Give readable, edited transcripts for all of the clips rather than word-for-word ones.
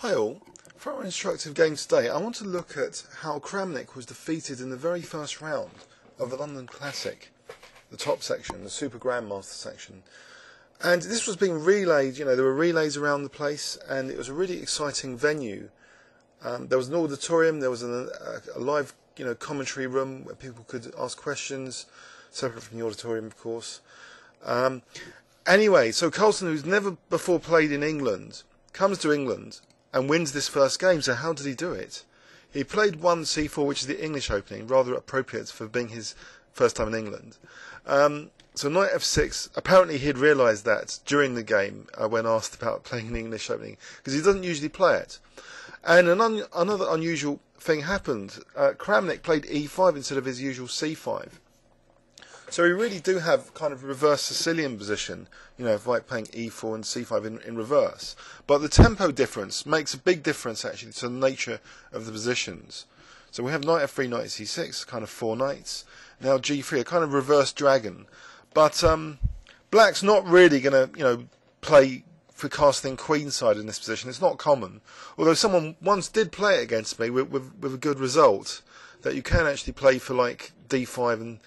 Hi all, for our instructive game today I want to look at how Kramnik was defeated in the very first round of the London Classic, the top section, the Super Grandmaster section. And this was being relayed, there were relays around the place and it was a really exciting venue. There was an auditorium, there was a live commentary room where people could ask questions, separate from the auditorium of course. Anyway, so Carlsen, who's never before played in England, comes to England and wins this first game. So how did he do it? He played 1 c4, which is the English opening, rather appropriate for being his first time in England. So knight f6, apparently he'd realised that during the game when asked about playing an English opening, because he doesn't usually play it. And another unusual thing happened. Kramnik played e5 instead of his usual c5. So we really do have kind of reverse Sicilian position, like playing e4 and c5 in reverse. But the tempo difference makes a big difference actually to the nature of the positions. So we have knight f3, knight c6, kind of 4 knights. Now g3, a kind of reverse dragon. But black's not really going to, play for castling queenside in this position. It's not common. Although someone once did play it against me with a good result, that you can actually play for like d5 and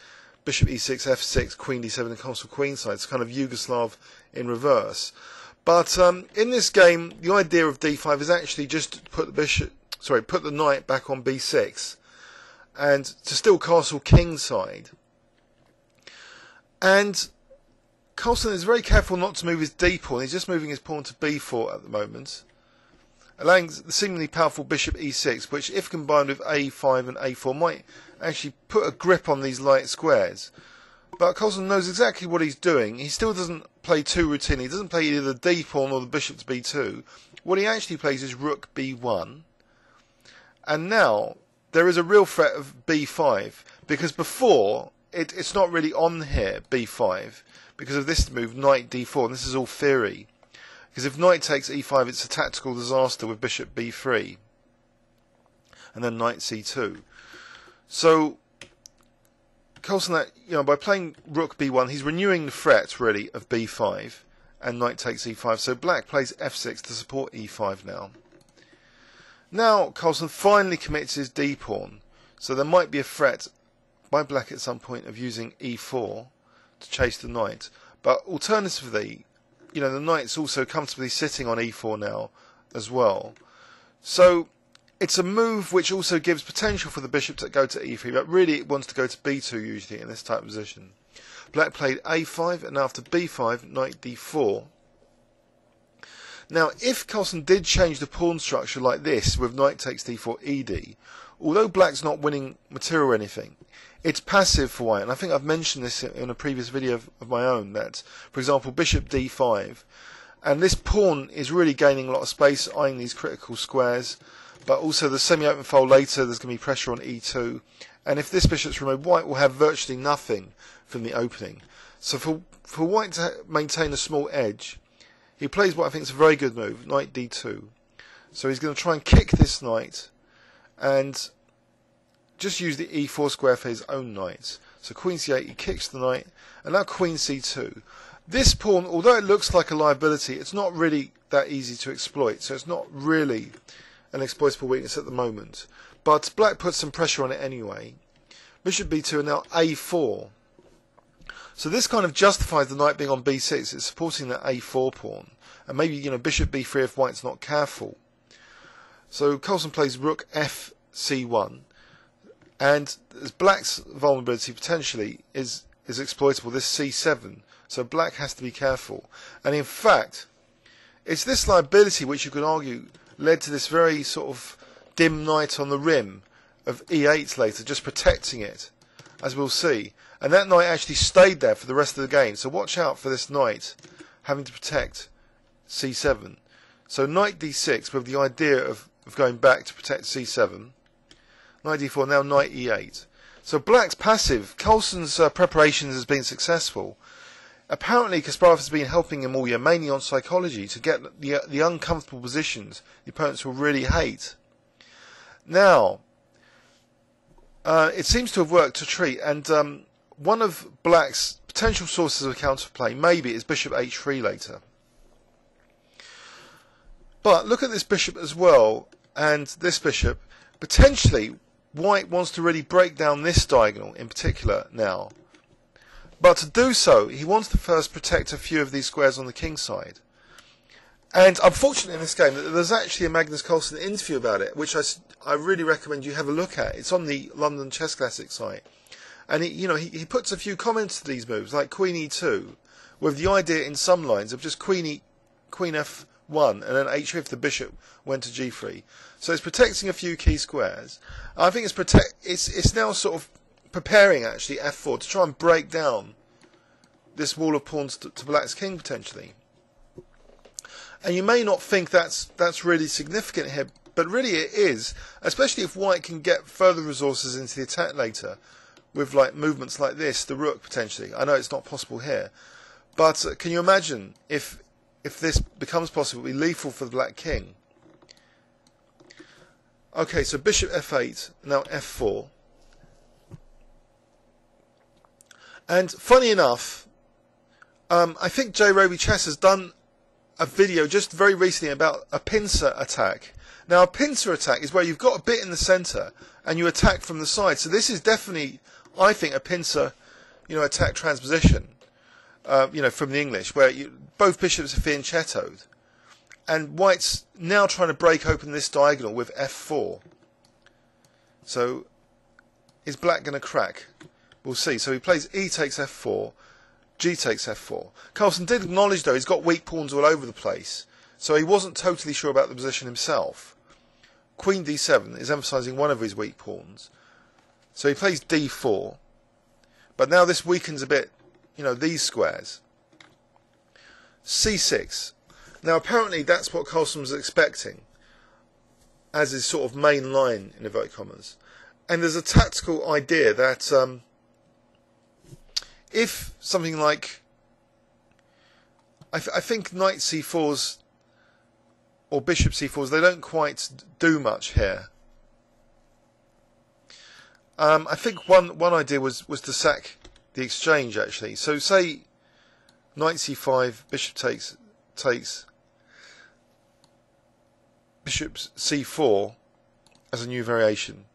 bishop e6, f6, queen d7 and castle queenside. It's kind of Yugoslav in reverse. But in this game, the idea of d5 is actually just to put the knight back on b6 and to still castle kingside. And Carlsen is very careful not to move his d pawn. He's just moving his pawn to b4 at the moment, allowing the seemingly powerful bishop e6, which if combined with a5 and a4 might actually put a grip on these light squares. But Carlsen knows exactly what he's doing. He still doesn't play too routinely. He doesn't play either the d pawn or the bishop to b2. What he actually plays is rook b1. And now there is a real threat of b5, because before it's not really on here, b5, because of this move, knight d4, and this is all theory. Because if knight takes e5, it's a tactical disaster with bishop b3, and then knight c2. So Carlsen, by playing rook b1, he's renewing the threat really of b5, and knight takes e5. So black plays f6 to support e5 now. Now Carlsen finally commits his d pawn, so there might be a threat by black at some point of using e4 to chase the knight. But alternatively, the knight's also comfortably sitting on e4 now as well. So it's a move which also gives potential for the bishop to go to e3, but really it wants to go to b2 usually in this type of position. Black played a5, and after b5, knight d4. Now, if Carlsen did change the pawn structure like this, with knight takes d4 ed, although black's not winning material or anything, it's passive for white. And I think I've mentioned this in a previous video of my own, that, for example, bishop d5, and this pawn is really gaining a lot of space, eyeing these critical squares, but also the semi-open fold later, there's going to be pressure on e2, and if this bishop's removed, white will have virtually nothing from the opening. So for white to maintain a small edge, he plays what I think is a very good move, knight d2. So he's going to try and kick this knight and just use the e4 square for his own knight. So queen c8, he kicks the knight, and now queen c2. This pawn, although it looks like a liability, it's not really that easy to exploit, so it's not really an exploitable weakness at the moment. But black puts some pressure on it anyway. Bishop b2 and now a4. So this kind of justifies the knight being on b6. It's supporting the a4 pawn. And maybe, bishop b3 if white's not careful. So Carlsen plays rook fc1. And as black's vulnerability potentially is exploitable, this c7. So black has to be careful. And in fact, it's this liability which you could argue led to this very sort of dim knight on the rim of e8 later, just protecting it, as we'll see. And that knight actually stayed there for the rest of the game. So watch out for this knight having to protect c7. So knight d6 with the idea of going back to protect c7. Knight d4, now knight e8. So black's passive. Carlsen's preparations has been successful. Apparently Kasparov has been helping him all year, mainly on psychology, to get the uncomfortable positions the opponents will really hate. Now, it seems to have worked to treat, and one of black's potential sources of counterplay maybe is bishop h3 later. But look at this bishop as well, and this bishop. Potentially, white wants to really break down this diagonal in particular now. But to do so, he wants to first protect a few of these squares on the king side. And unfortunately in this game, there's actually a Magnus Carlsen interview about it, which I really recommend you have a look at. It's on the London Chess Classic site. And he puts a few comments to these moves, like Queen E2, with the idea in some lines of just Queen F1 and then H3 if the bishop went to G3. So it's protecting a few key squares. I think it's now sort of preparing actually F4 to try and break down this wall of pawns to black's king potentially. And you may not think that's really significant here, but really it is, especially if white can get further resources into the attack later with like movements like this, the rook potentially. I know it's not possible here, but can you imagine if this becomes possible, it'll be lethal for the black king. Okay, so bishop F8, now F4. And funny enough, I think J. Roby Chess has done a video just very recently about a pincer attack. Now, a pincer attack is where you've got a bit in the centre and you attack from the side. So this is definitely, I think, a pincer, attack transposition, from the English, where both bishops are fianchettoed. And white's now trying to break open this diagonal with F4. So is black going to crack? We'll see. So he plays E takes F4, G takes F4. Carlsen did acknowledge, though, he's got weak pawns all over the place. So he wasn't totally sure about the position himself. Queen D7 is emphasising one of his weak pawns. So he plays D4. But now this weakens a bit, these squares. C6. Now apparently that's what Carlsen was expecting as his sort of main line, in inverted commas. And there's a tactical idea that if something like, I think knight C4s or bishop C4s, they don't quite do much here. I think one idea was to sack the exchange actually. So say knight C5, bishop takes bishop C4 as a new variation.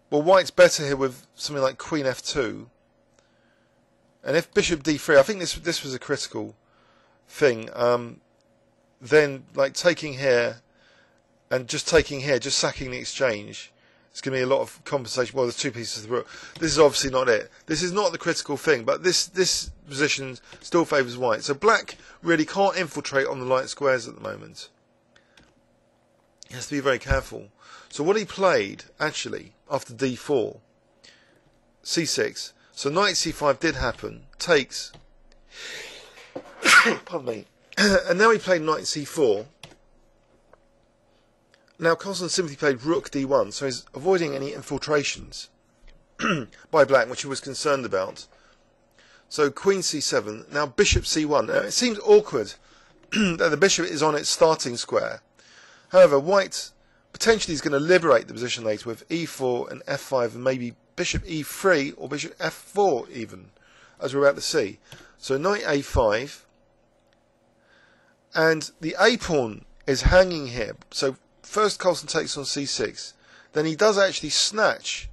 Well, white's better here with something like queen F2. And if bishop D3, I think this was a critical thing. Then like taking here and just taking here, just sacking the exchange, it's going to be a lot of compensation. Well, there's two pieces of the rook. This is obviously not it. This is not the critical thing, but this position still favours white. So black really can't infiltrate on the light squares at the moment. He has to be very careful. So what he played, actually, after D4, C6, so knight C5 did happen, takes, pardon me, and now he played knight C4. Now Carlsen simply played rook D1, so he's avoiding any infiltrations by black, which he was concerned about. So queen C7, now bishop C1. Now it seems awkward that the bishop is on its starting square. However, white potentially is going to liberate the position later with E4 and F5 and maybe bishop E3 or bishop F4 even, as we're about to see. So knight A5, and the A pawn is hanging here. So first Carlsen takes on C6, then he does actually snatch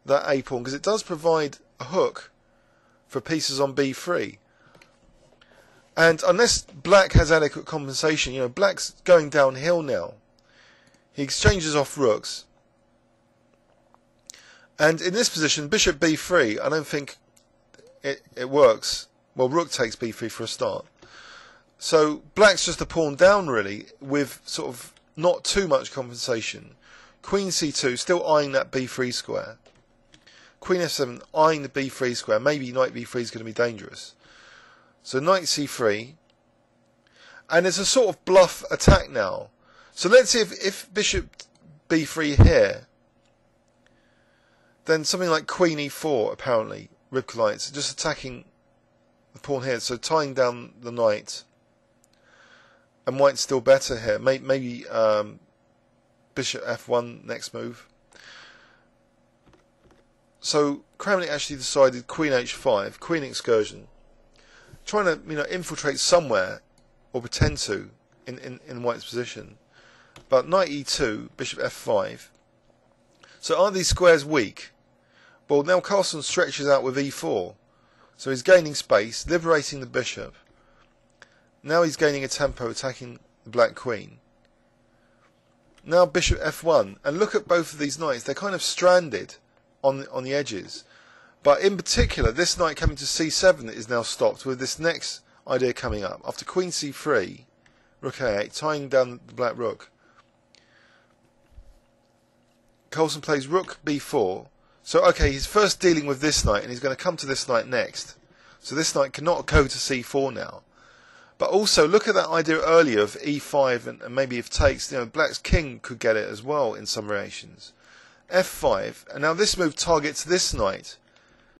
that A pawn because it does provide a hook for pieces on B3. And unless black has adequate compensation, black's going downhill now. He exchanges off rooks. And in this position, bishop B3, I don't think it works. Well, rook takes B3 for a start. So black's just a pawn down, really, with sort of not too much compensation. Queen C2, still eyeing that B3 square. Queen F7, eyeing the B3 square. Maybe knight B3 is going to be dangerous. So knight C3, and it's a sort of bluff attack now. So let's see if bishop B3 here, then something like queen E4 apparently ribcollites, just attacking the pawn here, so tying down the knight. And white's still better here. Maybe bishop F1 next move. So Kramnik actually decided queen H5, queen excursion, trying to infiltrate somewhere or pretend to in white's position. But knight e2, bishop f5. So are these squares weak? Well, now Carlsen stretches out with e4. So he's gaining space, liberating the bishop. Now he's gaining a tempo, attacking the black queen. Now bishop f1. And look at both of these knights. They're kind of stranded on the edges. But in particular, this knight coming to c7 is now stopped with this next idea coming up. After queen c3, rook a8, tying down the black rook. Carlsen plays rook b4. So, okay, he's first dealing with this knight, and he's going to come to this knight next. So this knight cannot go to c4 now. But also, look at that idea earlier of e5, and maybe if takes, black's king could get it as well in some variations. f5, and now this move targets this knight.